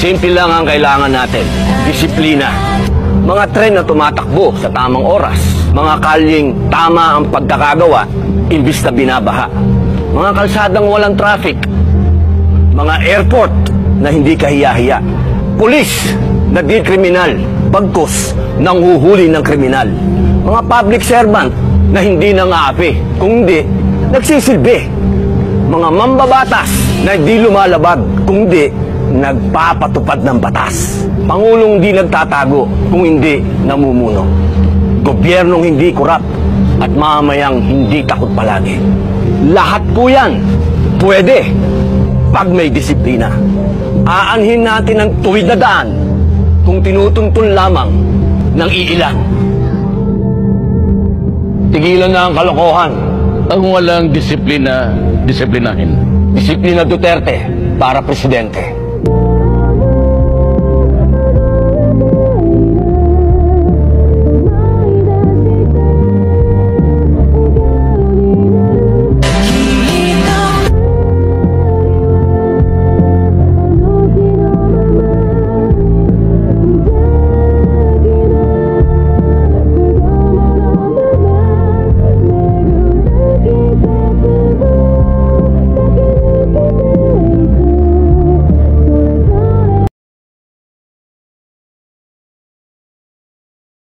Simple lang ang kailangan natin. Disiplina. Mga tren na tumatakbo sa tamang oras. Mga kalyeng tama ang pagkakagawa, imbis na binabaha. Mga kalsadang walang traffic. Mga airport na hindi kahiya-hiya. Pulis na di kriminal, bagkus nang huhuli ng kriminal. Mga public servant na hindi nang-aapi, kung hindi, nagsisilbi. Mga mambabatas na di lumalabag, kung hindi, nagpapatupad ng batas. Pangulong di nagtatago, kung hindi, namumuno. Gobyernong hindi kurap at mamamayang hindi takot palagi. Lahat po yan pwede pag may disiplina. Aanhin natin ang tuwid na daan kung tinutuntun lamang ng iilan. Tigilan na ang kalokohan. Ang walang disiplina, disiplinahin. Disiplina Duterte para presidente.